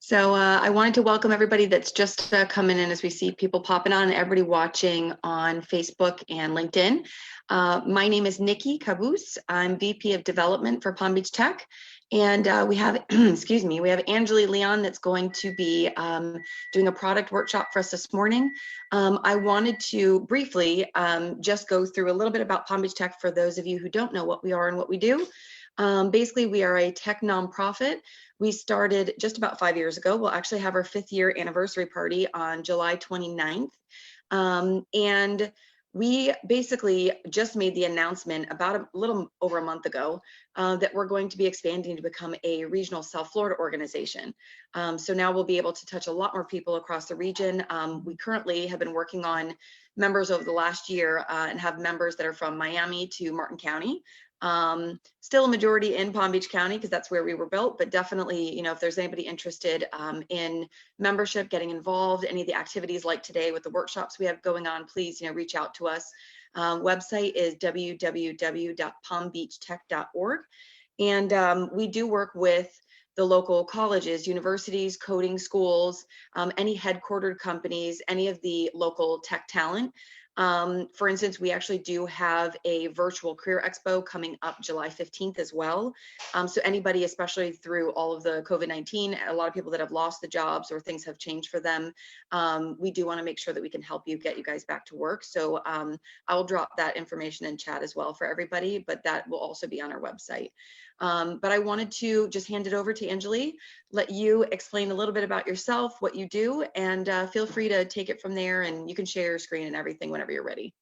So I wanted to welcome everybody that's just coming in as we see people popping on, everybody watching on Facebook and LinkedIn. My name is Nikki Caboose. I'm VP of Development for Palm Beach Tech. And we have, excuse me, we have Anjali Leon that's going to be doing a product workshop for us this morning. I wanted to briefly just go through a little bit about Palm Beach Tech for those of you who don't know what we are and what we do. Basically, we are a tech nonprofit. We started just about 5 years ago. We'll actually have our 5th year anniversary party on July 29th. And we basically just made the announcement about a little over a month ago that we're going to be expanding to become a regional South Florida organization. So now we'll be able to touch a lot more people across the region. We currently have been working on members over the last year and have members that are from Miami to Martin County. Still a majority in Palm Beach County because that's where we were built, but definitely, you know, if there's anybody interested in membership, getting involved, any of the activities like today with the workshops we have going on, please, you know, reach out to us. Website is www.palmbeachtech.org. And we do work with the local colleges, universities, coding schools, any headquartered companies, any of the local tech talent. For instance, we actually do have a virtual career expo coming up July 15th as well. So anybody, especially through all of the COVID-19, a lot of people that have lost the jobs or things have changed for them, we do want to make sure that we can help you get you guys back to work. So I'll drop that information in chat as well for everybody, but that will also be on our website. But I wanted to just hand it over to Anjali, let you explain a little bit about yourself, what you do, and feel free to take it from there, and you can share your screen and everything whenever you're ready.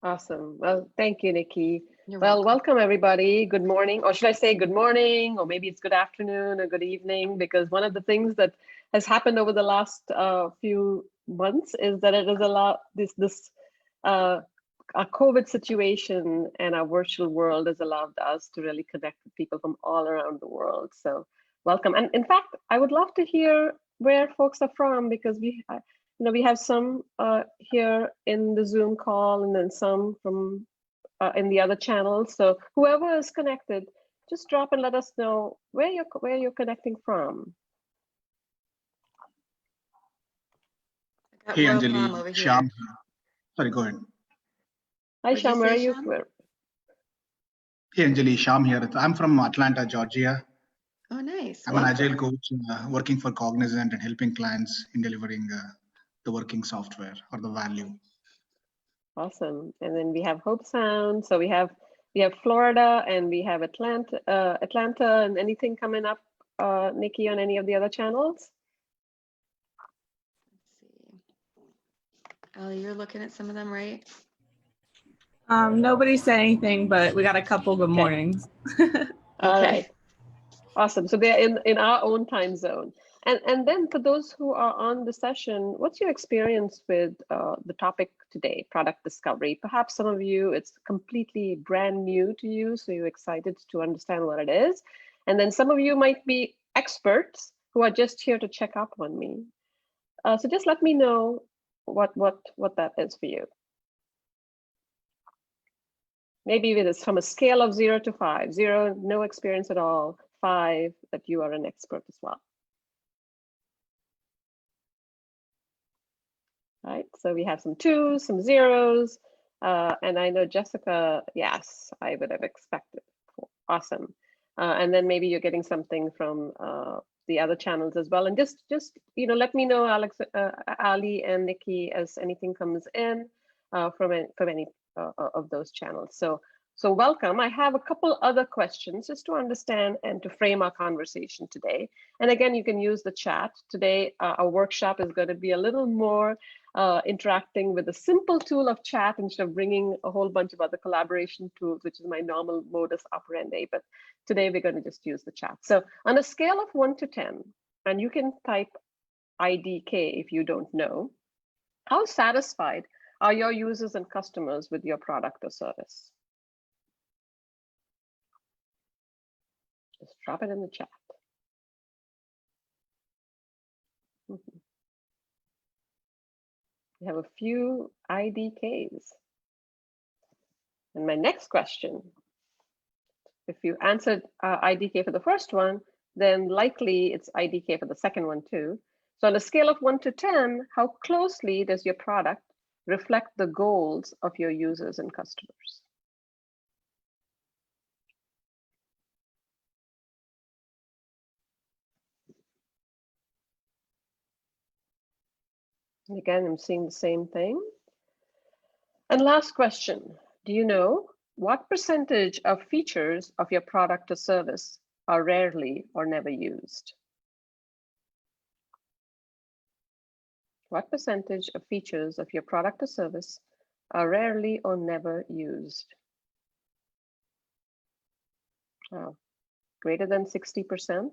Awesome. Well, thank you, Nikki. You're welcome everybody. Good morning, or should I say good morning, or maybe it's good afternoon or good evening, because one of the things that has happened over the last few months is that it has allowed our COVID situation and our virtual world has allowed us to really connect with people from all around the world. So welcome. And in fact, I would love to hear where folks are from, because we have some here in the Zoom call and then some from in the other channels. So whoever is connected, just drop and let us know where you're connecting from. Hey, Anjali, Shyam. Sorry, go ahead. Hi, Shyam, where are you? Hey, Anjali, Shyam here. I'm from Atlanta, Georgia. Oh, nice. I'm an Agile coach working for Cognizant and helping clients in delivering the working software or the value. Awesome. And then we have Hope Sound. So we have Florida and we have Atlanta, and anything coming up, Nikki, on any of the other channels? Let's see. Ali, you're looking at some of them, right? Nobody said anything, but we got a couple good mornings. All right. Awesome. So they're in our own time zone. And then for those who are on the session, what's your experience with the topic today, product discovery? Perhaps some of you, it's completely brand new to you, so you're excited to understand what it is. And then some of you might be experts who are just here to check up on me. So just let me know what that is for you. Maybe it is from a scale of 0 to 5. 0, no experience at all. 5, that you are an expert as well. All right, so we have some 2s, some 0s, and I know Jessica, yes, I would have expected. Awesome. And then maybe you're getting something from the other channels as well. And just let me know, Alex, Ali, and Nikki, as anything comes in from any of those channels. So welcome. I have a couple other questions just to understand and to frame our conversation today. And again, you can use the chat. Today, our workshop is going to be a little more interacting with a simple tool of chat instead of bringing a whole bunch of other collaboration tools, which is my normal modus operandi. But today, we're going to just use the chat. So on a scale of 1 to 10, and you can type IDK if you don't know, how satisfied are your users and customers with your product or service? Just drop it in the chat. We have a few IDKs. And my next question, if you answered IDK for the first one, then likely it's IDK for the second one too. So on a scale of 1 to 10, how closely does your product reflect the goals of your users and customers? And again, I'm seeing the same thing. And last question, do you know what percentage of features of your product or service are rarely or never used? What percentage of features of your product or service are rarely or never used? Oh, greater than 60%.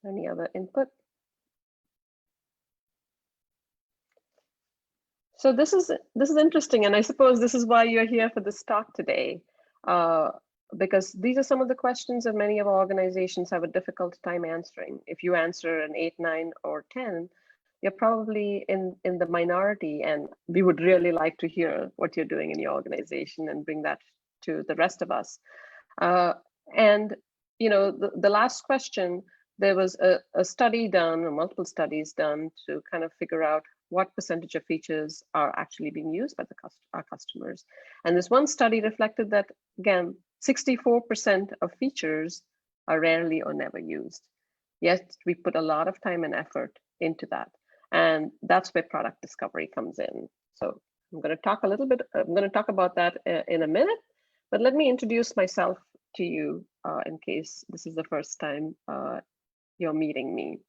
Any other input? So this is interesting, and I suppose this is why you're here for this talk today, because these are some of the questions that many of our organizations have a difficult time answering. If you answer an 8, 9, or 10, you're probably in the minority, and we would really like to hear what you're doing in your organization and bring that to the rest of us. And you know, the last question, there was a study done, or multiple studies done, to kind of figure out what percentage of features are actually being used by our customers. And this one study reflected that, again, 64% of features are rarely or never used. Yet we put a lot of time and effort into that. And that's where product discovery comes in. So I'm going to talk a little bit, I'm going to talk about that in a minute, but let me introduce myself to you in case this is the first time you're meeting me.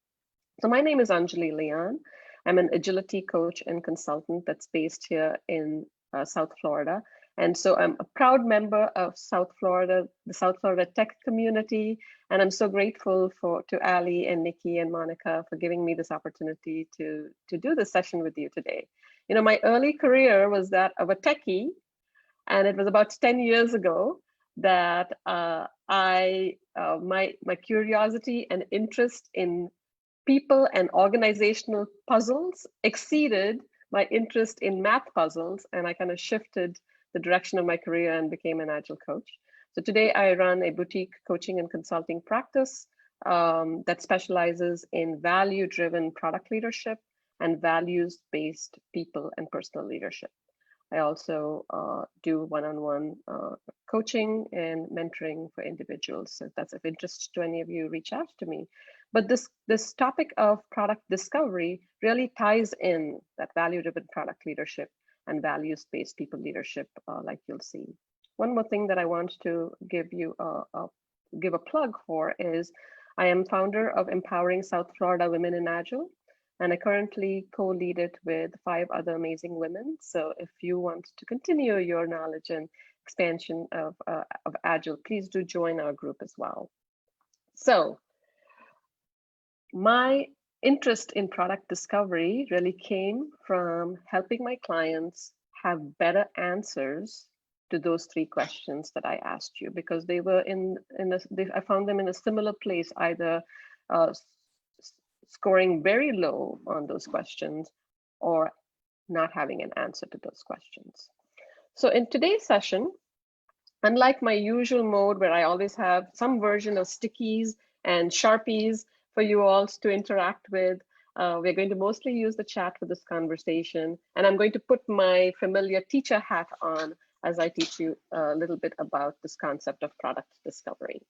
So my name is Anjali Leon. I'm an agility coach and consultant that's based here in South Florida. And so I'm a proud member of South Florida, the South Florida tech community. And I'm so grateful to Ali and Nikki and Monica for giving me this opportunity to do this session with you today. You know, my early career was that of a techie, and it was about 10 years ago that my curiosity and interest in people and organizational puzzles exceeded my interest in math puzzles, and I kind of shifted the direction of my career and became an Agile coach. So today I run a boutique coaching and consulting practice that specializes in value-driven product leadership and values-based people and personal leadership. I also do one-on-one coaching and mentoring for individuals. So if that's of interest to any of you, reach out to me. But this topic of product discovery really ties in that value-driven product leadership and values-based people leadership, like you'll see. One more thing that I want to give a plug for is I am founder of Empowering South Florida Women in Agile, and I currently co-lead it with 5 other amazing women. So if you want to continue your knowledge and expansion of Agile, please do join our group as well. So my interest in product discovery really came from helping my clients have better answers to those 3 questions that I asked you, because they were I found them in a similar place, either scoring very low on those questions or not having an answer to those questions. So in today's session, unlike my usual mode where I always have some version of stickies and Sharpies for you all to interact with, we're going to mostly use the chat for this conversation. And I'm going to put my familiar teacher hat on as I teach you a little bit about this concept of product discovery.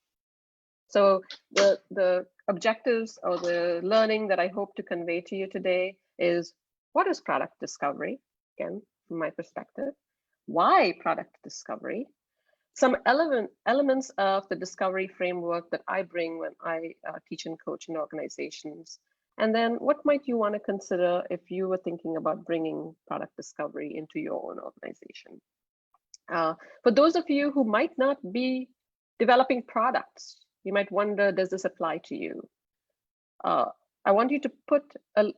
So the objectives or the learning that I hope to convey to you today is, what is product discovery? Again, from my perspective. Why product discovery? Some elements of the discovery framework that I bring when I teach and coach in organizations. And then what might you want to consider if you were thinking about bringing product discovery into your own organization? For those of you who might not be developing products, you might wonder, does this apply to you? I want you to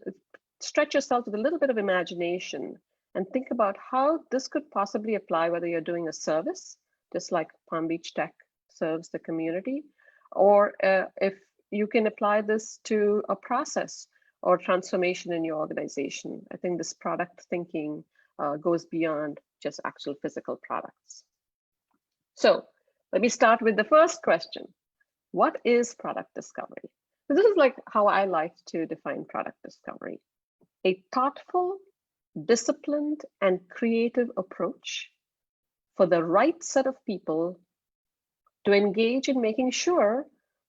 stretch yourself with a little bit of imagination and think about how this could possibly apply, whether you're doing a service, just like Palm Beach Tech serves the community, or if you can apply this to a process or transformation in your organization. I think this product thinking goes beyond just actual physical products. So let me start with the first question. What is product discovery? So this is like how I like to define product discovery. A thoughtful, disciplined, and creative approach for the right set of people to engage in making sure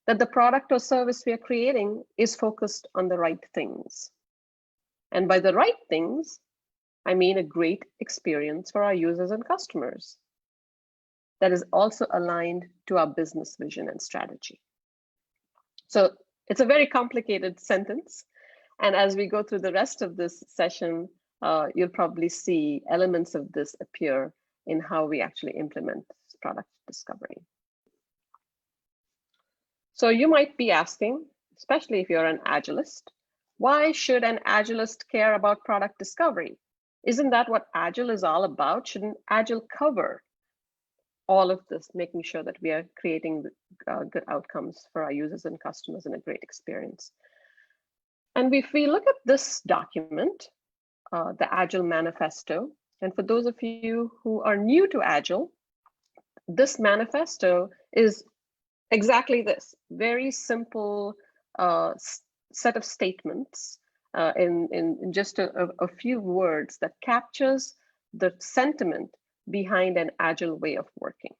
that the product or service we are creating is focused on the right things. And by the right things, I mean a great experience for our users and customers that is also aligned to our business vision and strategy. So it's a very complicated sentence. And as we go through the rest of this session, you'll probably see elements of this appear in how we actually implement product discovery. So you might be asking, especially if you're an Agilist, why should an Agilist care about product discovery? Isn't that what Agile is all about? Shouldn't Agile cover all of this, making sure that we are creating good outcomes for our users and customers and a great experience? And if we look at this document, the Agile Manifesto, and for those of you who are new to Agile, this manifesto is exactly this, very simple set of statements in just a few words that captures the sentiment behind an Agile way of working.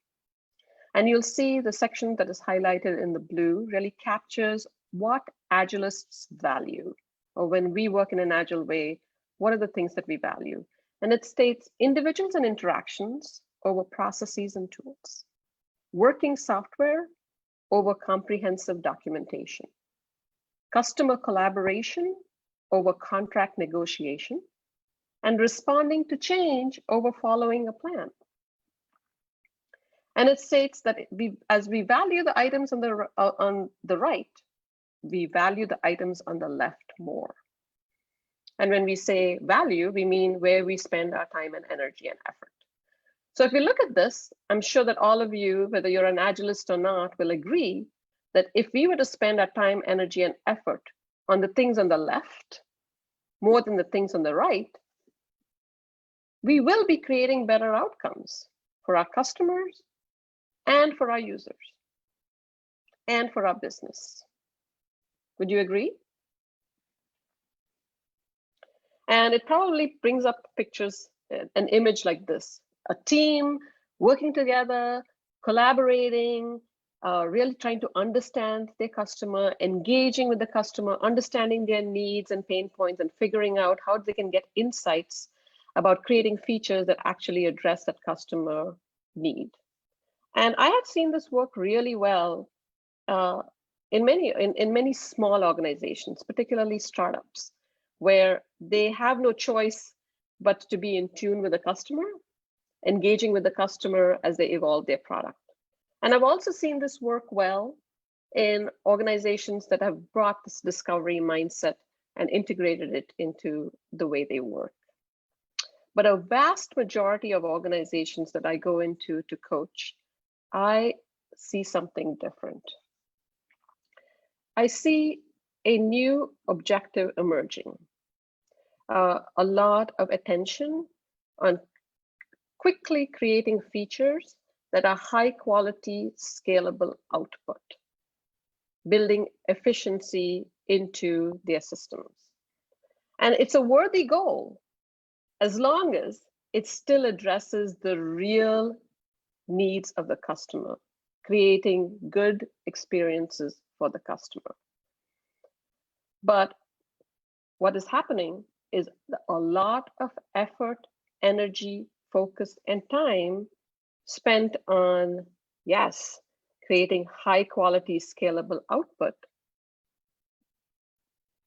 And you'll see the section that is highlighted in the blue really captures what Agilists value, or when we work in an Agile way, what are the things that we value? And it states individuals and interactions over processes and tools, working software over comprehensive documentation, customer collaboration over contract negotiation, and responding to change over following a plan. And it states that as we value the items on the right, we value the items on the left more. And when we say value, we mean where we spend our time and energy and effort. So if we look at this, I'm sure that all of you, whether you're an Agilist or not, will agree that if we were to spend our time, energy, and effort on the things on the left, more than the things on the right, we will be creating better outcomes for our customers and for our users and for our business. Would you agree? And it probably brings up pictures, an image like this, a team working together, collaborating, really trying to understand their customer, engaging with the customer, understanding their needs and pain points, and figuring out how they can get insights about creating features that actually address that customer need. And I have seen this work really well in many small organizations, particularly startups, where they have no choice but to be in tune with the customer, engaging with the customer as they evolve their product. And I've also seen this work well in organizations that have brought this discovery mindset and integrated it into the way they work. But a vast majority of organizations that I go into to coach, I see something different. I see a new objective emerging, a lot of attention on quickly creating features that are high quality, scalable output, building efficiency into their systems. And it's a worthy goal, as long as it still addresses the real needs of the customer, creating good experiences for the customer. But what is happening is a lot of effort, energy, focus, and time spent on, yes, creating high quality, scalable output,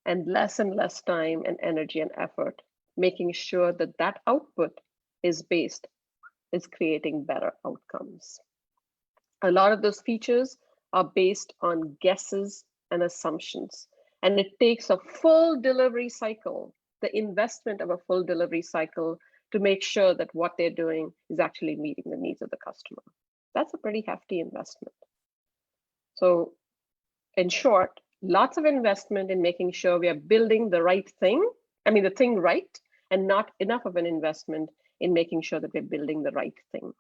and less time and energy and effort making sure that that output is creating better outcomes. A lot of those features are based on guesses and assumptions, and it takes a full delivery cycle, the investment of a full delivery cycle, to make sure that what they're doing is actually meeting the needs of the customer. That's a pretty hefty investment. So in short, lots of investment in making sure we are building the right thing, the thing right, and not enough of an investment in making sure that we're building the right thing.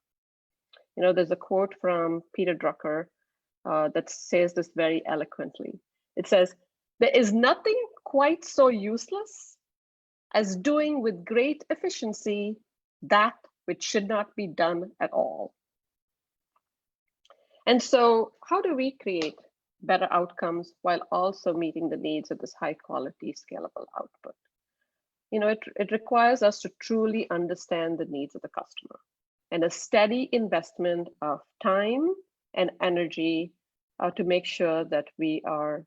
You know, there's a quote from Peter Drucker that says this very eloquently. It says, "There is nothing quite so useless as doing with great efficiency that which should not be done at all." And so how do we create better outcomes while also meeting the needs of this high quality scalable output? You know, it requires us to truly understand the needs of the customer and a steady investment of time and energy to make sure that we are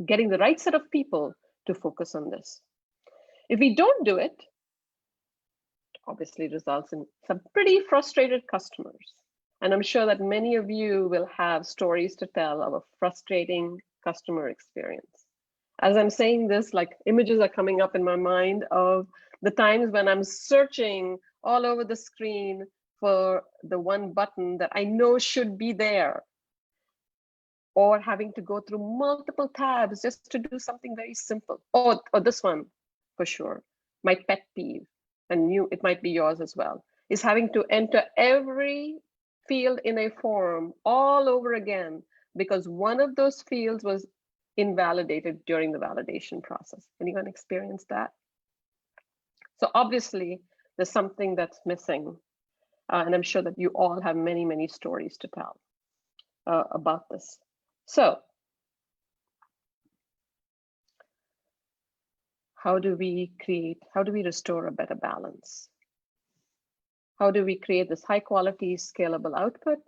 getting the right set of people to focus on this. If we don't do it, obviously results in some pretty frustrated customers. And I'm sure that many of you will have stories to tell of a frustrating customer experience. As I'm saying this, like images are coming up in my mind of the times when I'm searching all over the screen for the one button that I know should be there, or having to go through multiple tabs just to do something very simple. Or this one, for sure, my pet peeve, and it might be yours as well, is having to enter every field in a form all over again because one of those fields was invalidated during the validation process. Anyone experience that? So obviously there's something that's missing. And I'm sure that you all have many, many stories to tell about this. So how do we restore a better balance? How do we create this high quality scalable output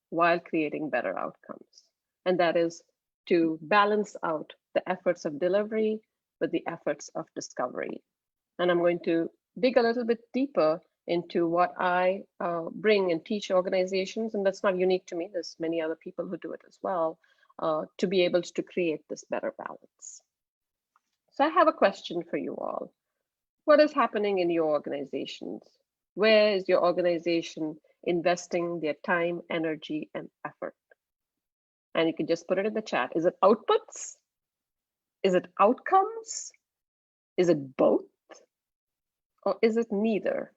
while creating better outcomes? And that is to balance out the efforts of delivery with the efforts of discovery. And I'm going to dig a little bit deeper into what I bring and teach organizations, and that's not unique to me, there's many other people who do it as well, to be able to create this better balance. So I have a question for you all. What is happening in your organizations? Where is your organization investing their time, energy, and effort? And you can just put it in the chat. Is it outputs? Is it outcomes? Is it both? Or is it neither?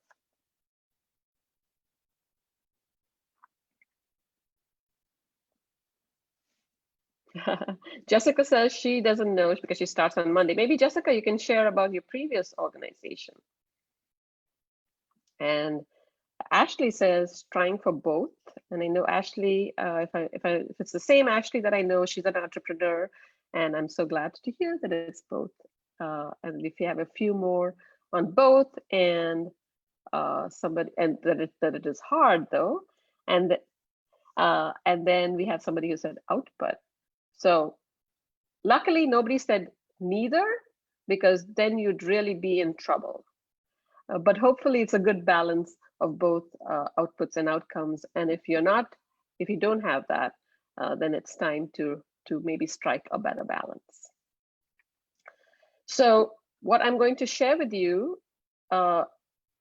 Jessica says she doesn't know because she starts on Monday. Maybe Jessica, you can share about your previous organization. And Ashley says trying for both. And I know Ashley, if it's the same Ashley that I know, she's an entrepreneur, and I'm so glad to hear that it's both. And if you have a few more on both, and somebody, and that it is hard though, and then we have somebody who said output. So luckily nobody said neither, because then you'd really be in trouble. But hopefully it's a good balance of both outputs and outcomes. And if you don't have that, then it's time to maybe strike a better balance. So what I'm going to share with you,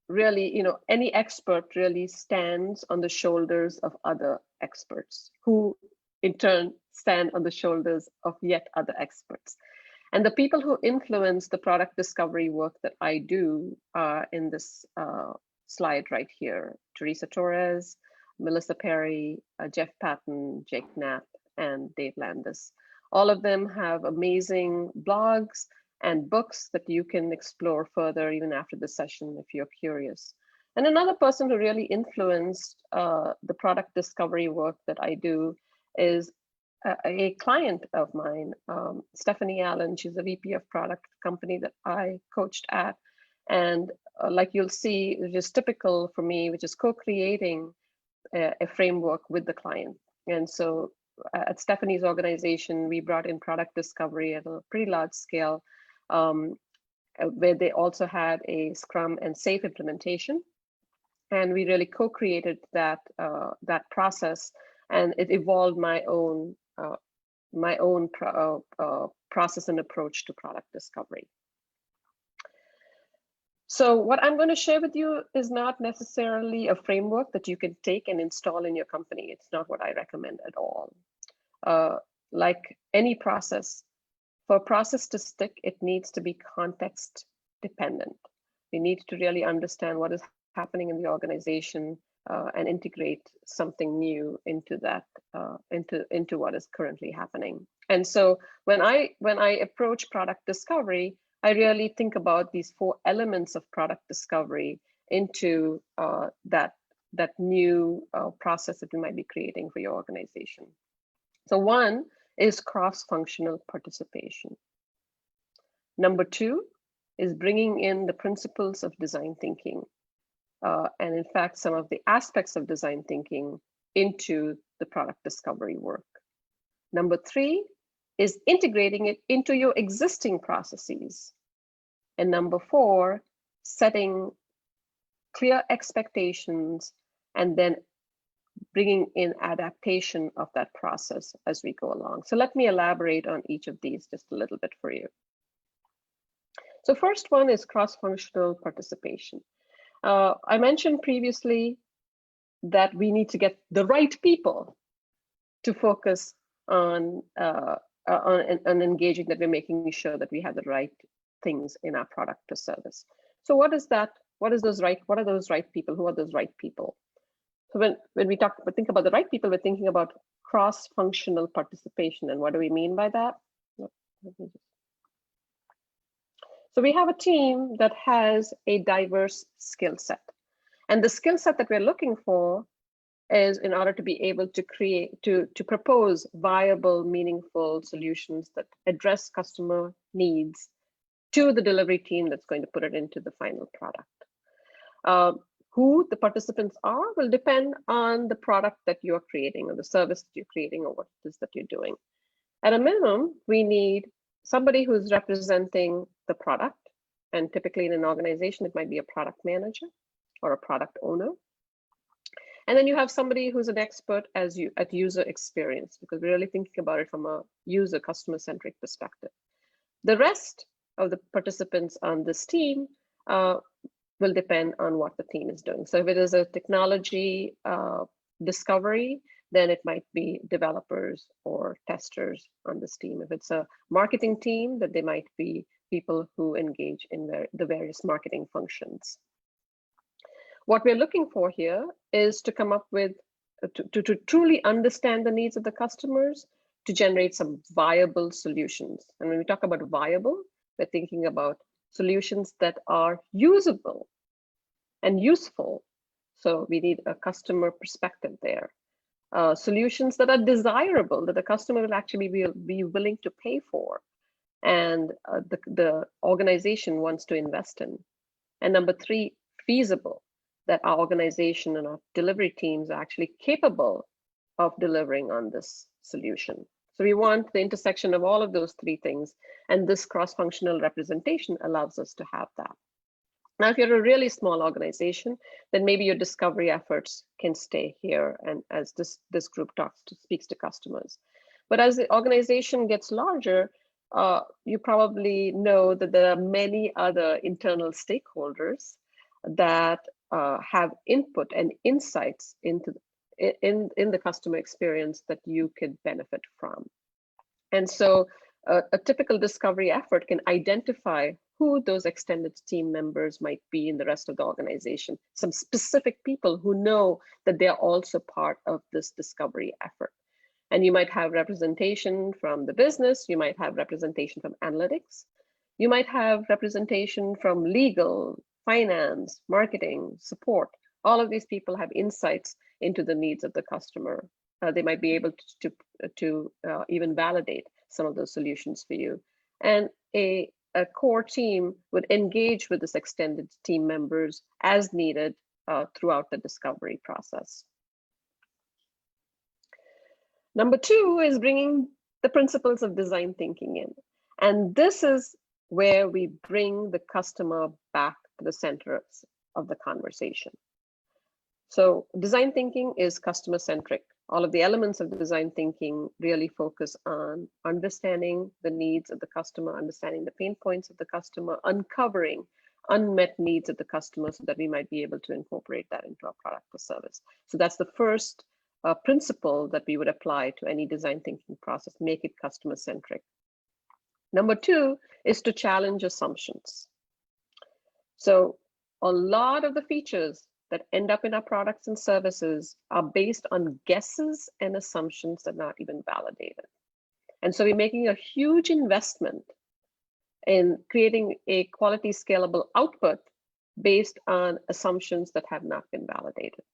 really, any expert really stands on the shoulders of other experts, who in turn stand on the shoulders of yet other experts. And the people who influence the product discovery work that I do are in this slide right here: Teresa Torres, Melissa Perry, Jeff Patton, Jake Knapp, and Dave Landis. All of them have amazing blogs and books that you can explore further even after the session if you're curious. And another person who really influenced the product discovery work that I do is a client of mine, Stephanie Allen. She's a VP of product company that I coached at. And like you'll see, which is typical for me, which is co-creating a framework with the client. And so at Stephanie's organization, we brought in product discovery at a pretty large scale, where they also had a Scrum and SAFe implementation. And we really co-created that process, and it evolved my own process and approach to product discovery. So what I'm going to share with you is not necessarily a framework that you can take and install in your company. It's not what I recommend at all. Like any process, For a process to stick, it needs to be context dependent. We need to really understand what is happening in the organization and integrate something new into that, into what is currently happening. And so when I approach product discovery, I really think about these 4 elements of product discovery into that new process that we might be creating for your organization. So 1 is cross-functional participation. Number 2 is bringing in the principles of design thinking. And in fact, some of the aspects of design thinking into the product discovery work. Number 3 is integrating it into your existing processes. And number 4, setting clear expectations and then bringing in adaptation of that process as we go along. So let me elaborate on each of these just a little bit for you. So first one is cross-functional participation. I mentioned previously that we need to get the right people to focus on engaging, that we're making sure that we have the right things in our product or service. So what is that? What are those right people? Who are those right people? So when we think about the right people, we're thinking about cross-functional participation. And what do we mean by that? So we have a team that has a diverse skill set. And the skill set that we're looking for is in order to be able to create, to propose viable, meaningful solutions that address customer needs to the delivery team that's going to put it into the final product. Who the participants are will depend on the product that you're creating or the service that you're creating or what it is that you're doing. At a minimum, we need somebody who's representing the product. And typically in an organization, it might be a product manager or a product owner. And then you have somebody who's an expert at user experience, because we're really thinking about it from a user customer-centric perspective. The rest of the participants on this team will depend on what the team is doing. So if it is a technology discovery, then it might be developers or testers on this team. If it's a marketing team, that they might be people who engage in the various marketing functions. What we're looking for here is to come up with, to truly understand the needs of the customers, to generate some viable solutions. And when we talk about viable, we're thinking about solutions that are usable and useful. So we need a customer perspective there. Solutions that are desirable, that the customer will actually be willing to pay for, and the organization wants to invest in. And number 3, feasible, that our organization and our delivery teams are actually capable of delivering on this solution. So we want the intersection of all of those 3 things, and this cross-functional representation allows us to have that. Now, if you're a really small organization, then maybe your discovery efforts can stay here, and as this group speaks to customers. But as the organization gets larger, you probably know that there are many other internal stakeholders that have input and insights into in the customer experience that you could benefit from. And so a typical discovery effort can identify who those extended team members might be in the rest of the organization, some specific people who know that they're also part of this discovery effort. And you might have representation from the business, you might have representation from analytics, you might have representation from legal, finance, marketing, support. All of these people have insights into the needs of the customer. They might be able to even validate some of those solutions for you. And a core team would engage with this extended team members as needed throughout the discovery process. Number 2 is bringing the principles of design thinking in. And this is where we bring the customer back to the center of the conversation. So design thinking is customer centric. All of the elements of design thinking really focus on understanding the needs of the customer, understanding the pain points of the customer, uncovering unmet needs of the customer so that we might be able to incorporate that into our product or service. So that's the first principle that we would apply to any design thinking process, make it customer centric. Number 2 is to challenge assumptions. So a lot of the features that end up in our products and services are based on guesses and assumptions that are not even validated. And so we're making a huge investment in creating a quality scalable output based on assumptions that have not been validated.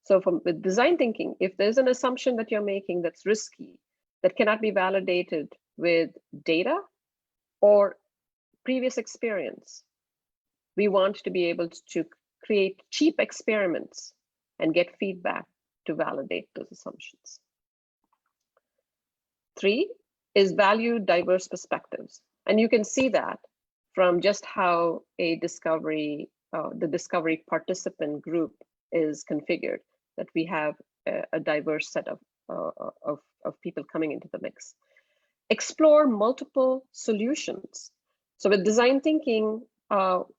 So with design thinking, if there's an assumption that you're making that's risky, that cannot be validated with data or previous experience, we want to be able to create cheap experiments and get feedback to validate those assumptions. 3 is value diverse perspectives. And you can see that from just how a discovery, the discovery participant group is configured, that we have a diverse set of people coming into the mix. Explore multiple solutions. So with design thinking,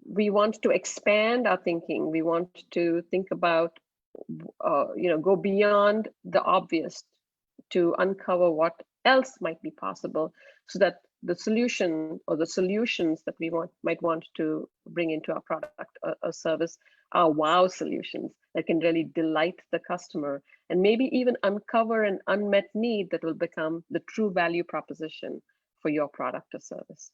we want to expand our thinking. We want to think about, go beyond the obvious to uncover what else might be possible, so that the solution or the solutions that we might want to bring into our product or service are wow solutions that can really delight the customer and maybe even uncover an unmet need that will become the true value proposition for your product or service.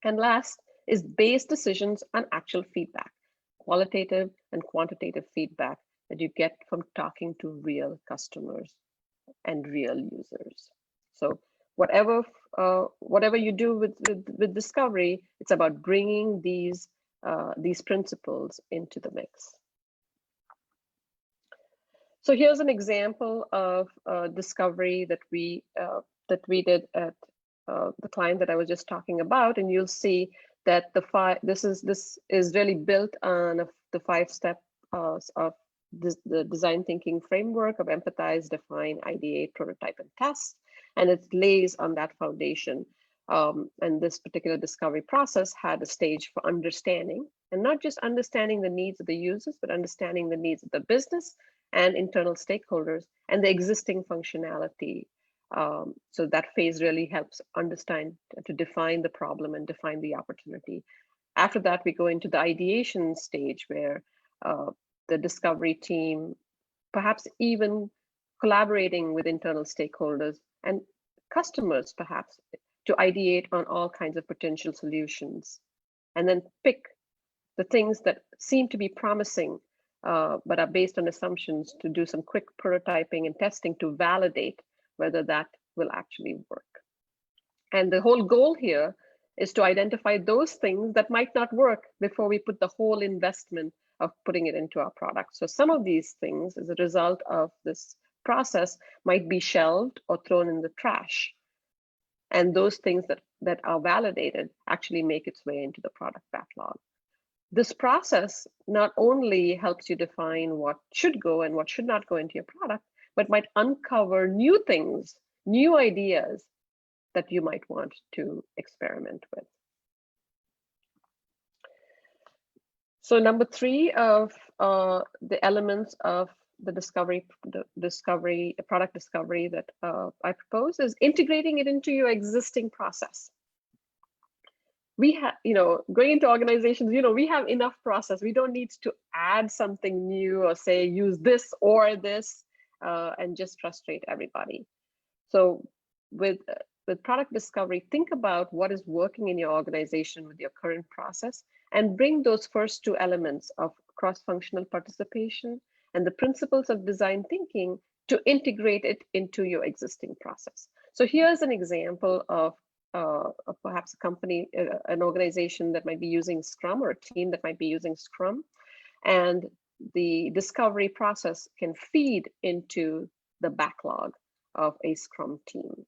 And last is base decisions on actual feedback, qualitative and quantitative feedback that you get from talking to real customers and real users. So whatever you do with discovery, it's about bringing these principles into the mix. So here's an example of discovery that we did at the client that I was just talking about, and you'll see that this is really built on the 5-step of the design thinking framework of empathize, define, ideate, prototype, and test, and it lays on that foundation. And this particular discovery process had a stage for understanding, and not just understanding the needs of the users, but understanding the needs of the business and internal stakeholders and the existing functionality. So that phase really helps understand, to define the problem and define the opportunity. After that, we go into the ideation stage, where the discovery team, perhaps even collaborating with internal stakeholders and customers, perhaps, to ideate on all kinds of potential solutions, and then pick the things that seem to be promising, but are based on assumptions, to do some quick prototyping and testing to validate whether that will actually work. And the whole goal here is to identify those things that might not work before we put the whole investment of putting it into our product. So some of these things, as a result of this process, might be shelved or thrown in the trash. And those things that are validated actually make its way into the product backlog. This process not only helps you define what should go and what should not go into your product, but might uncover new things, new ideas that you might want to experiment with. So number 3 of the elements of the product discovery that I propose is integrating it into your existing process. We have, going into organizations, we have enough process. We don't need to add something new or say use this or this and just frustrate everybody. So with product discovery, think about what is working in your organization with your current process, and bring those first 2 elements of cross-functional participation and the principles of design thinking to integrate it into your existing process. So here's an example of perhaps a company, an organization that might be using Scrum, or a team that might be using Scrum. And the discovery process can feed into the backlog of a Scrum team.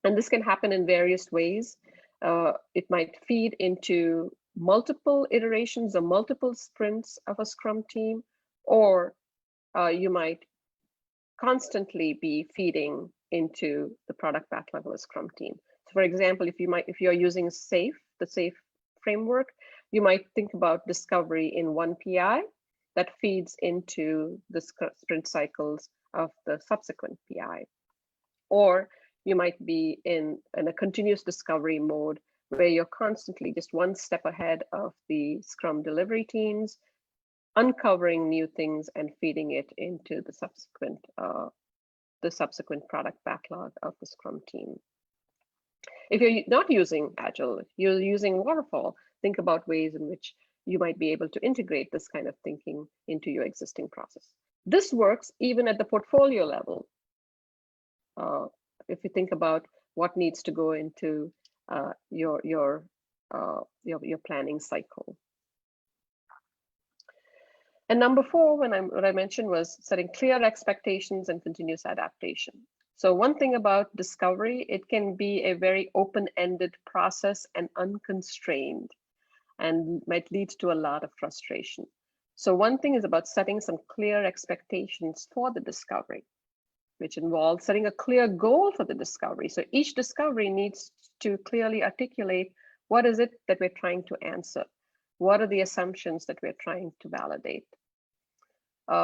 And this can happen in various ways. It might feed into multiple iterations or multiple sprints of a Scrum team, or you might constantly be feeding into the product backlog of a Scrum team. So for example, if you're using the SAFe framework, you might think about discovery in one PI that feeds into the sprint cycles of the subsequent PI. Or you might be in a continuous discovery mode where you're constantly just one step ahead of the Scrum delivery teams, uncovering new things and feeding it into the subsequent product backlog of the Scrum team. If you're not using Agile, you're using Waterfall, think about ways in which you might be able to integrate this kind of thinking into your existing process. This works even at the portfolio level. If you think about what needs to go into your planning cycle. And number 4, what I mentioned was setting clear expectations and continuous adaptation. So one thing about discovery, it can be a very open-ended process and unconstrained, and might lead to a lot of frustration. So one thing is about setting some clear expectations for the discovery, which involves setting a clear goal for the discovery. So each discovery needs to clearly articulate what is it that we're trying to answer? What are the assumptions that we're trying to validate?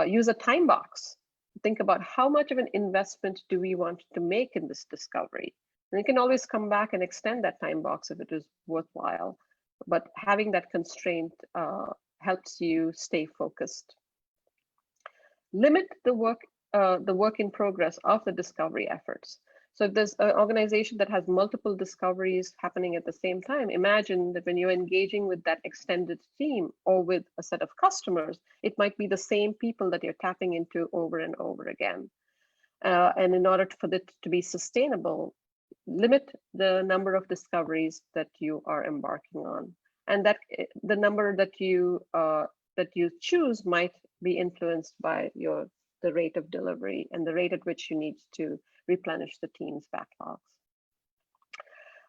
Use a time box. Think about how much of an investment do we want to make in this discovery? And you can always come back and extend that time box if it is worthwhile. But having that constraint helps you stay focused. Limit the work in progress of the discovery efforts. So if there's an organization that has multiple discoveries happening at the same time, imagine that when you're engaging with that extended team or with a set of customers, it might be the same people that you're tapping into over and over again. And in order for it to be sustainable, limit the number of discoveries that you are embarking on. And that the number that you choose might be influenced by the rate of delivery and the rate at which you need to replenish the team's backlogs.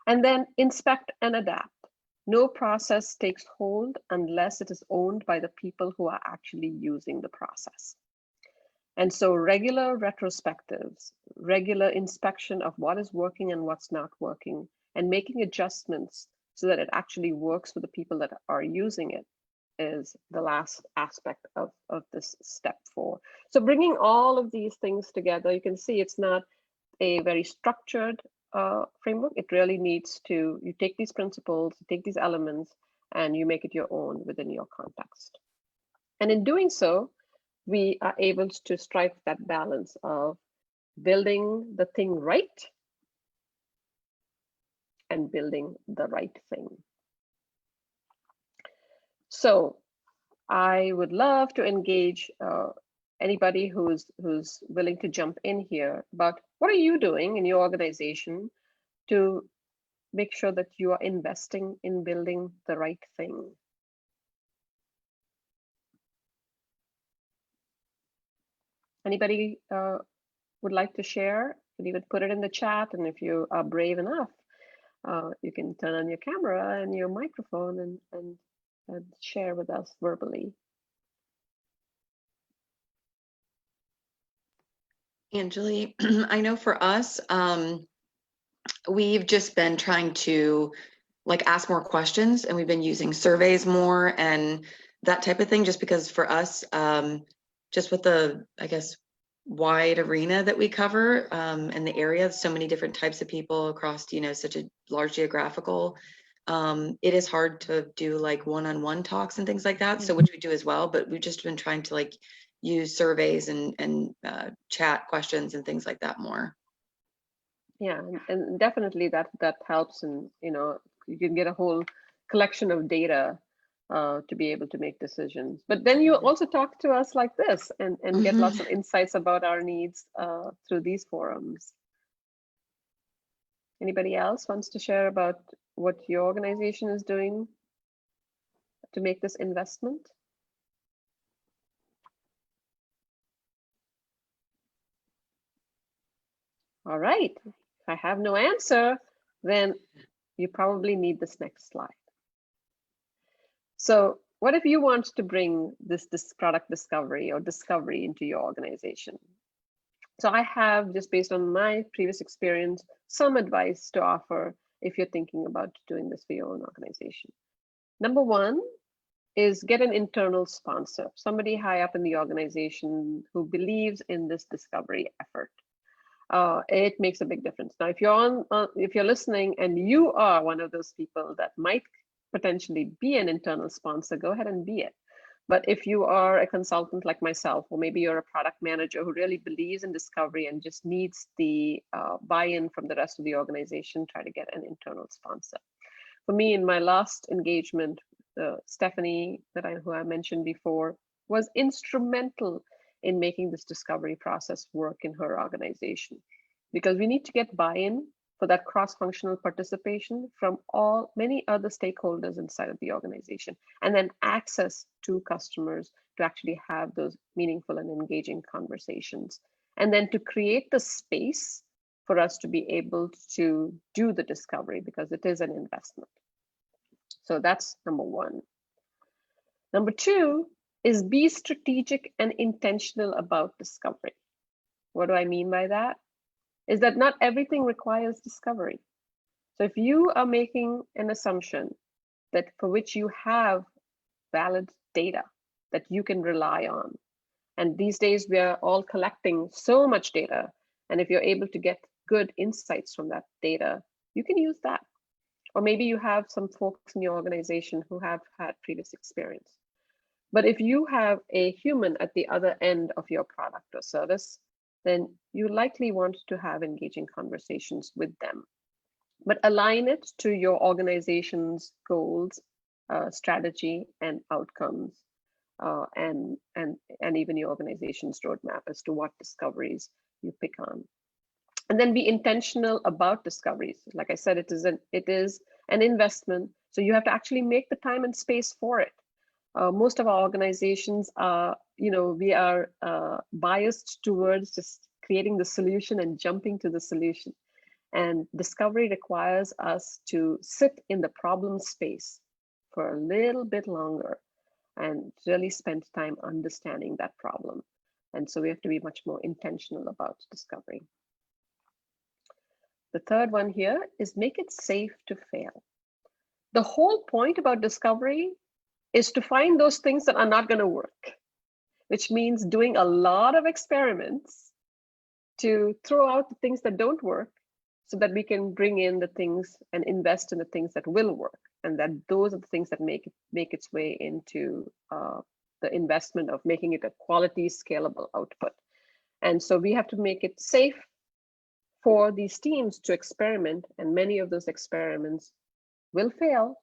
And then inspect and adapt. No process takes hold unless it is owned by the people who are actually using the process. And so regular retrospectives, regular inspection of what is working and what's not working, and making adjustments so that it actually works for the people that are using it is the last aspect of this step 4. So bringing all of these things together, you can see it's not a very structured framework. It really needs to, you take these principles, you take these elements, and you make it your own within your context. And in doing so, we are able to strike that balance of building the thing right and building the right thing. So I would love to engage anybody who's willing to jump in here about what are you doing in your organization to make sure that you are investing in building the right thing. Anybody would like to share? You can even put it in the chat, and if you are brave enough, you can turn on your camera and your microphone and share with us verbally. Anjali, I know for us, we've just been trying to ask more questions, and we've been using surveys more and that type of thing, just because for us, just with the, I guess, wide arena that we cover in the area, so many different types of people across, such a large geographical, it is hard to do one-on-one talks and things like that. So which we do as well, but we've just been trying to use surveys and chat questions and things like that more. Yeah, and definitely that helps, and you can get a whole collection of data to be able to make decisions. But then you also talk to us like this and get lots of insights about our needs through these forums. Anybody else wants to share about what your organization is doing to make this investment? All right, if I have no answer, then you probably need this next slide. So what if you want to bring this product discovery or discovery into your organization? So I have, just based on my previous experience, some advice to offer if you're thinking about doing this for your own organization. Number 1 is get an internal sponsor, somebody high up in the organization who believes in this discovery effort. it makes a big difference. Now, if you're listening and you are one of those people that might potentially be an internal sponsor, go ahead and be it. But if you are a consultant like myself, or maybe you're a product manager who really believes in discovery and just needs the buy-in from the rest of the organization, try to get an internal sponsor. For me, in my last engagement, Stephanie, who I mentioned before, was instrumental in making this discovery process work in her organization, because we need to get buy-in for that cross-functional participation from many other stakeholders inside of the organization, and then access to customers to actually have those meaningful and engaging conversations, and then to create the space for us to be able to do the discovery, because it is an investment. So that's number one. Number two is be strategic and intentional about discovery. What do I mean by that? Is that not everything requires discovery. So if you are making an assumption that for which you have valid data that you can rely on, and these days we are all collecting so much data, and if you're able to get good insights from that data, you can use that. Or maybe you have some folks in your organization who have had previous experience. But if you have a human at the other end of your product or service, then you likely want to have engaging conversations with them. But align it to your organization's goals, strategy, and outcomes, and even your organization's roadmap as to what discoveries you pick on. And then be intentional about discoveries. Like I said, it is an investment, so you have to actually make the time and space for it. Most of our organizations are, we are biased towards just creating the solution and jumping to the solution. And discovery requires us to sit in the problem space for a little bit longer and really spend time understanding that problem. And so we have to be much more intentional about discovery. The third one here is make it safe to fail. The whole point about discovery is to find those things that are not going to work, which means doing a lot of experiments to throw out the things that don't work so that we can bring in the things and invest in the things that will work. And that those are the things that make its way into the investment of making it a quality, scalable output. And so we have to make it safe for these teams to experiment, and many of those experiments will fail,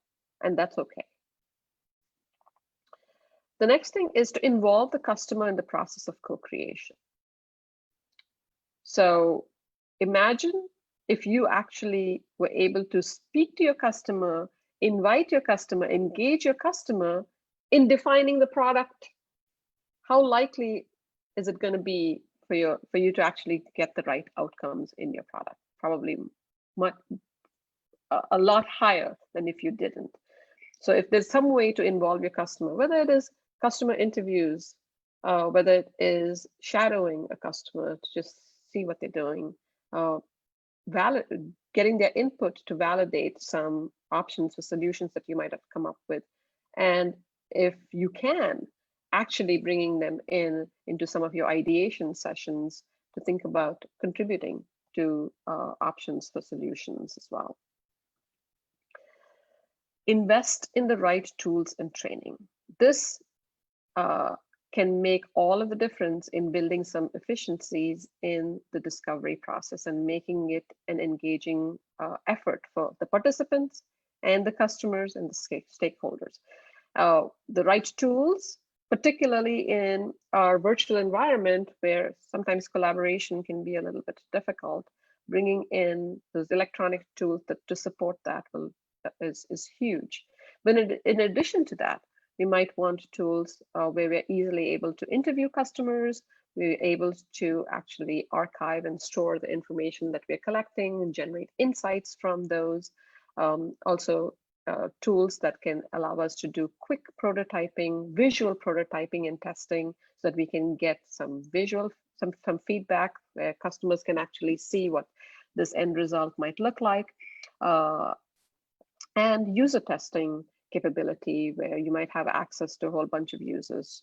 and that's okay. The next thing is to involve the customer in the process of co-creation. So imagine if you actually were able to speak to your customer, invite your customer, engage your customer in defining the product. How likely is it going to be for you to actually get the right outcomes in your product? Probably a lot higher than if you didn't. So if there's some way to involve your customer, whether it is customer interviews, whether it is shadowing a customer to just see what they're doing, getting their input to validate some options for solutions that you might have come up with, and if you can, actually bringing them into some of your ideation sessions to think about contributing to options for solutions as well. Invest in the right tools and training. This can make all of the difference in building some efficiencies in the discovery process and making it an engaging effort for the participants and the customers and the stakeholders. The right tools, particularly in our virtual environment where sometimes collaboration can be a little bit difficult, bringing in those electronic tools to support that is huge. But in addition to that, we might want tools where we're easily able to interview customers, we're able to actually archive and store the information that we're collecting and generate insights from those. Also, tools that can allow us to do quick prototyping, visual prototyping and testing, so that we can get some feedback where customers can actually see what this end result might look like. And user testing capability, where you might have access to a whole bunch of users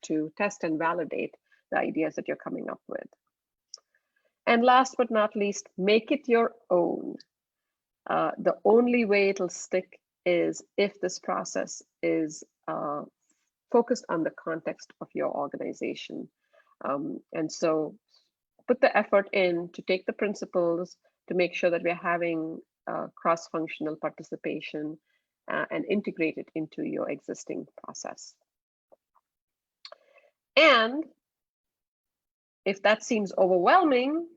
to test and validate the ideas that you're coming up with. And last but not least, make it your own. The only way it'll stick is if this process is focused on the context of your organization. And so put the effort in to take the principles to make sure that we're having cross-functional participation and integrate it into your existing process. And if that seems overwhelming,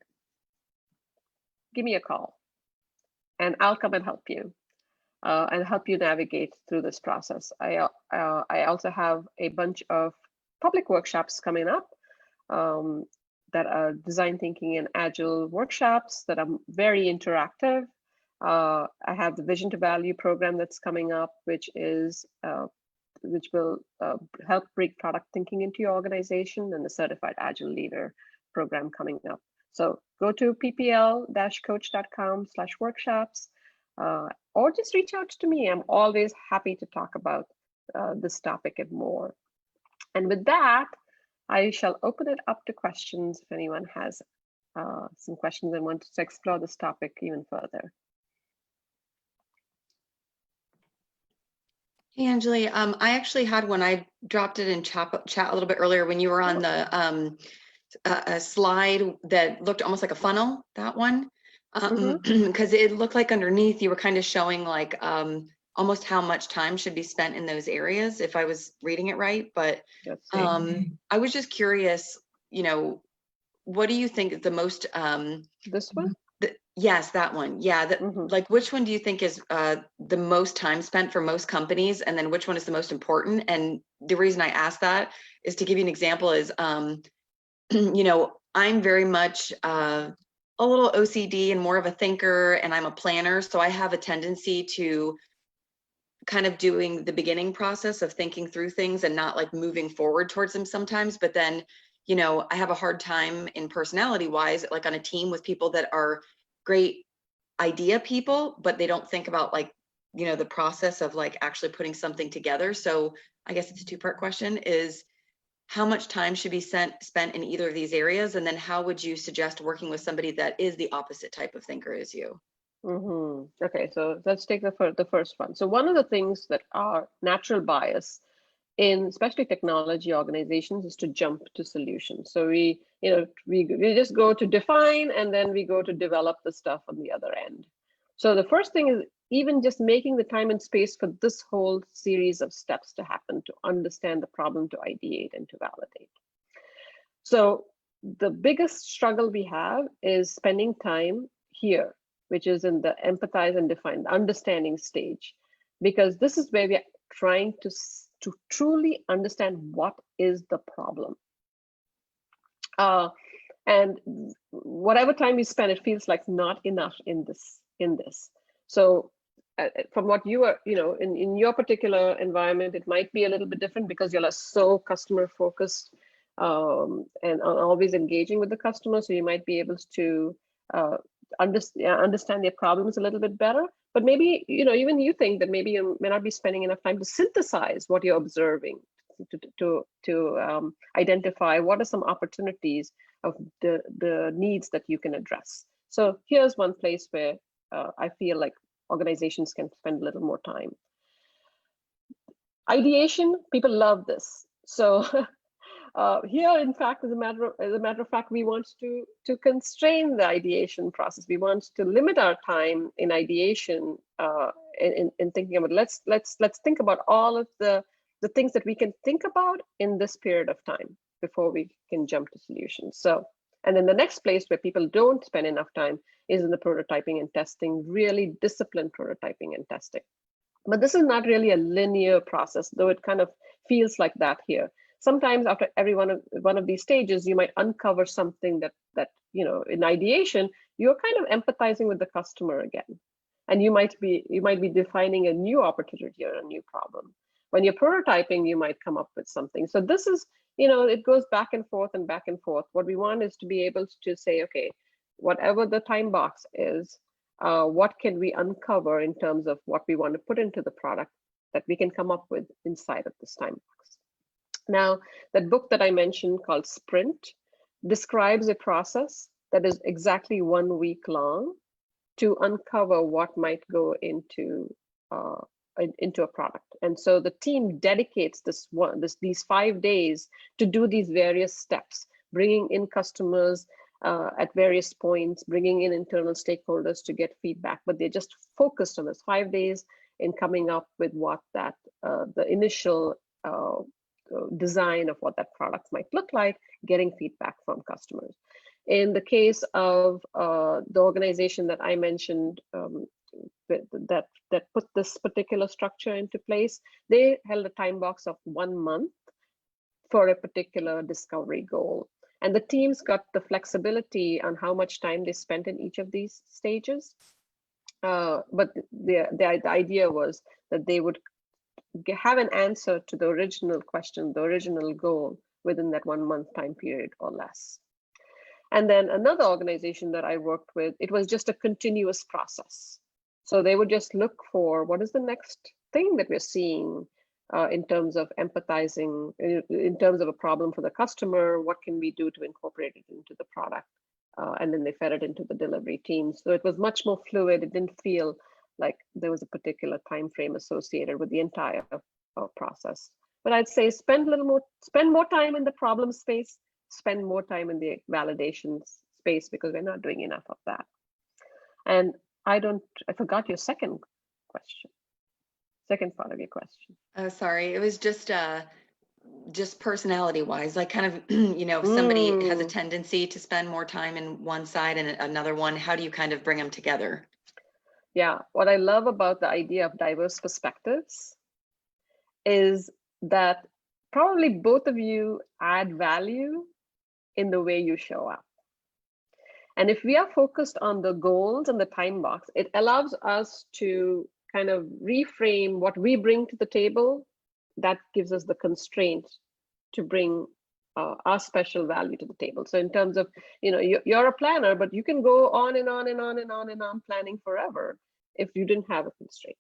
give me a call and I'll come and help you and help you navigate through this process. I also have a bunch of public workshops coming up that are Design Thinking and Agile workshops that are very interactive. I have the Vision to Value program that's coming up, which will help bring product thinking into your organization, and the Certified Agile Leader program coming up. So go to ppl-coach.com/workshops or just reach out to me. I'm always happy to talk about this topic and more. And with that, I shall open it up to questions if anyone has some questions and wants to explore this topic even further. Hey, Anjali, I actually had one. I dropped it in chat a little bit earlier when you were on the a slide that looked almost like a funnel, that one, because it looked like underneath you were kind of showing like almost how much time should be spent in those areas, if I was reading it right. But I was just curious, you know, what do you think is the most this one? Yes, that one. Yeah. Like, which one do you think is the most time spent for most companies? And then which one is the most important? And the reason I ask that is to give you an example is, you know, I'm very much a little OCD and more of a thinker, and I'm a planner. So I have a tendency to kind of doing the beginning process of thinking through things and not like moving forward towards them sometimes. But then, you know, I have a hard time in personality wise, like on a team with people that are great idea people, but they don't think about like, you know, the process of like actually putting something together. So I guess it's a two-part question is how much time should be spent in either of these areas? And then how would you suggest working with somebody that is the opposite type of thinker as you? Okay, so let's take the first one. So one of the things that are natural bias in especially technology organizations is to jump to solutions. So we just go to define and then we go to develop the stuff on the other end. So the first thing is even just making the time and space for this whole series of steps to happen, to understand the problem, to ideate and to validate. So the biggest struggle we have is spending time here, which is in the empathize and define, the understanding stage, because this is where we are trying to truly understand what is the problem. And whatever time we spend, it feels like not enough in this. So from what you are, you know, in your particular environment, it might be a little bit different because you're so customer focused and always engaging with the customer. So you might be able to understand their problems a little bit better. But maybe, you know, even you think that maybe you may not be spending enough time to synthesize what you're observing, to identify what are some opportunities of the needs that you can address. So here's one place where I feel like organizations can spend a little more time. Ideation, people love this. So here, in fact, as a matter of fact, we want to constrain the ideation process. We want to limit our time in ideation in thinking about let's think about all of the things that we can think about in this period of time before we can jump to solutions. So, and then the next place where people don't spend enough time is in the prototyping and testing, really disciplined prototyping and testing. But this is not really a linear process, though it kind of feels like that here. Sometimes after every one of these stages, you might uncover something that you know, in ideation, you're kind of empathizing with the customer again, and you might be defining a new opportunity or a new problem. When you're prototyping, you might come up with something. So this is, you know, it goes back and forth and back and forth. What we want is to be able to say, okay, whatever the time box is, what can we uncover in terms of what we want to put into the product that we can come up with inside of this time box. Now, that book that I mentioned called Sprint describes a process that is exactly 1 week long to uncover what might go into a product. And so the team dedicates these 5 days to do these various steps, bringing in customers at various points, bringing in internal stakeholders to get feedback, but they're just focused on this 5 days in coming up with what that the initial design of what that product might look like, getting feedback from customers. In the case of the organization that I mentioned that put this particular structure into place, they held a time box of 1 month for a particular discovery goal. And the teams got the flexibility on how much time they spent in each of these stages. But the idea was that they would have an answer to the original question, the original goal, within that 1 month time period or less. And then another organization that I worked with, it was just a continuous process. So they would just look for what is the next thing that we're seeing in terms of empathizing, in terms of a problem for the customer, what can we do to incorporate it into the product? And then they fed it into the delivery team. So it was much more fluid. It didn't feel like there was a particular time frame associated with the entire process. But I'd say spend more time in the problem space, spend more time in the validation space, because we're not doing enough of that. And I forgot your second question. Second part of your question. Sorry, it was just personality wise, like kind of, if somebody has a tendency to spend more time in one side and another one, how do you kind of bring them together? Yeah, what I love about the idea of diverse perspectives is that probably both of you add value in the way you show up. And if we are focused on the goals and the time box, it allows us to kind of reframe what we bring to the table. That gives us the constraint to bring our special value to the table. So in terms of, you're a planner, but you can go on and on and on and on and on planning forever if you didn't have a constraint.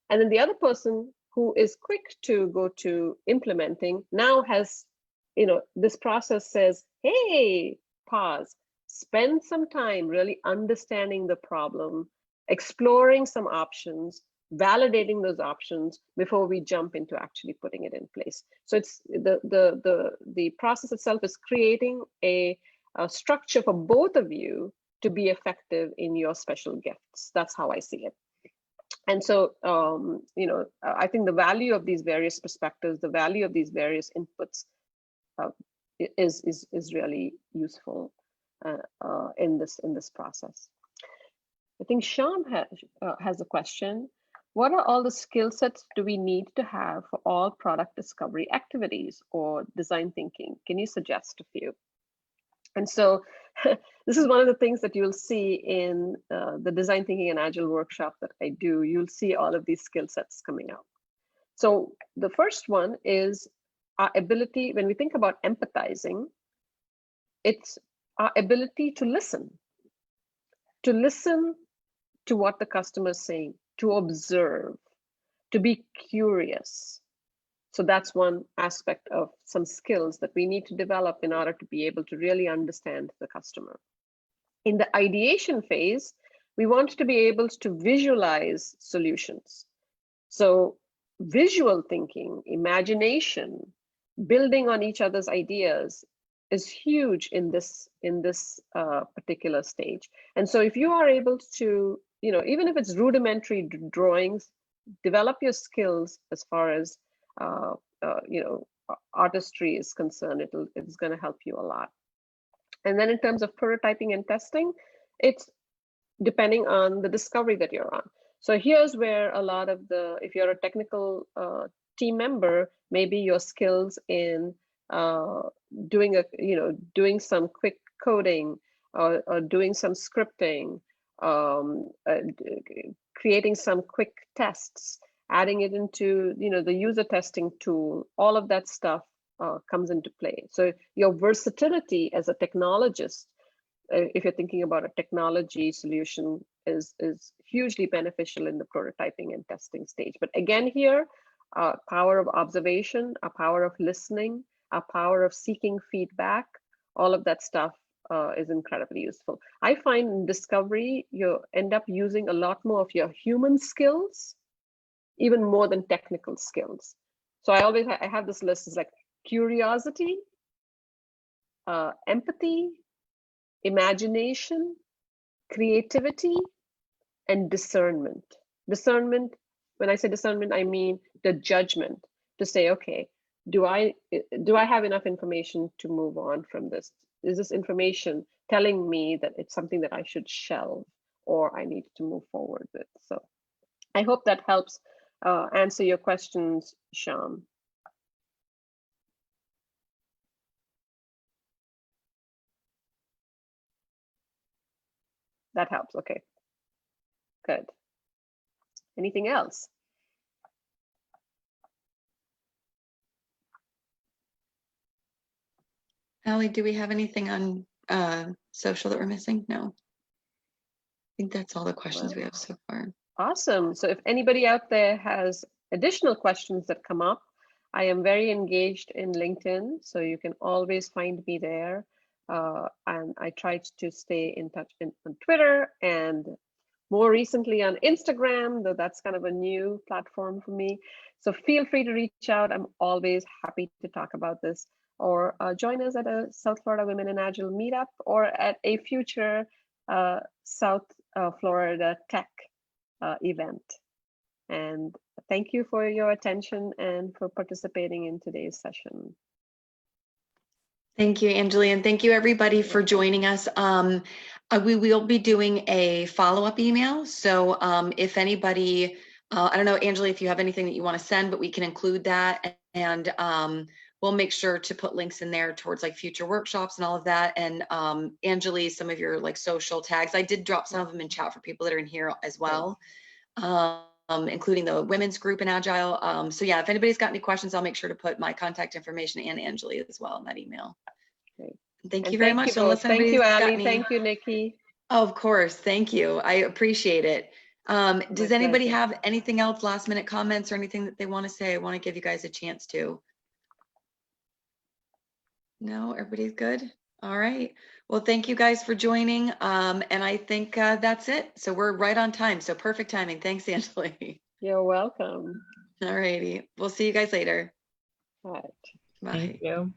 And then the other person who is quick to go to implementing now has, this process says, hey, pause, spend some time really understanding the problem, exploring some options, validating those options before we jump into actually putting it in place. So it's the process itself is creating a structure for both of you to be effective in your special gifts. That's how I see it. And so, I think the value of these various perspectives, the value of these various inputs is really useful in this process. I think Sean has a question. What are all the skill sets do we need to have for all product discovery activities or design thinking? Can you suggest a few? And so this is one of the things that you'll see in the Design Thinking and Agile workshop that I do. You'll see all of these skill sets coming out. So the first one is our ability, when we think about empathizing, it's our ability to listen to what the customer is saying, to observe, to be curious. So that's one aspect of some skills that we need to develop in order to be able to really understand the customer. In the ideation phase, we want to be able to visualize solutions. So visual thinking, imagination, building on each other's ideas is huge in this particular stage. And so if you are able to, even if it's rudimentary drawings, develop your skills as far as artistry is concerned. It's going to help you a lot. And then in terms of prototyping and testing, it's depending on the discovery that you're on. So here's where a lot of if you're a technical team member, maybe your skills in doing some quick coding or doing some scripting, creating some quick tests, adding it into the user testing tool, all of that stuff comes into play. So your versatility as a technologist, if you're thinking about a technology solution, is hugely beneficial in the prototyping and testing stage. But again here, power of observation, a power of listening, a power of seeking feedback, all of that stuff is incredibly useful. I find in discovery, you end up using a lot more of your human skills, even more than technical skills. So I have this list. It's like curiosity, empathy, imagination, creativity, and discernment. Discernment, when I say discernment, I mean the judgment to say, okay, do I have enough information to move on from this? Is this information telling me that it's something that I should shelve or I need to move forward with? So I hope that helps answer your questions, Shyam. That helps. Okay, good. Anything else? Allie, do we have anything on social that we're missing? No. I think that's all the questions we have so far. Awesome. So if anybody out there has additional questions that come up, I am very engaged in LinkedIn, so you can always find me there. And I tried to stay in touch on Twitter and more recently on Instagram, though that's kind of a new platform for me. So feel free to reach out. I'm always happy to talk about this, or join us at a South Florida Women in Agile meetup or at a future South Florida Tech event. And thank you for your attention and for participating in today's session. Thank you, Anjali, and thank you everybody for joining us. We will be doing a follow-up email. So if anybody, I don't know, Anjali, if you have anything that you want to send, but we can include that, and we'll make sure to put links in there towards like future workshops and all of that. And Anjali, some of your like social tags, I did drop some of them in chat for people that are in here as well, including the women's group in Agile. So yeah, if anybody's got any questions, I'll make sure to put my contact information and Anjali as well in that email. Great. Thank you very much. Thank you, Allie. Thank you, Nikki. Oh, of course. Thank you. I appreciate it. Does anybody have anything else, last minute comments or anything that they want to say? I want to give you guys a chance to. No, everybody's good. All right. Well, thank you guys for joining. And I think that's it. So we're right on time. So perfect timing. Thanks, Anjali. You're welcome. All righty. We'll see you guys later. All right. Bye. Thank you.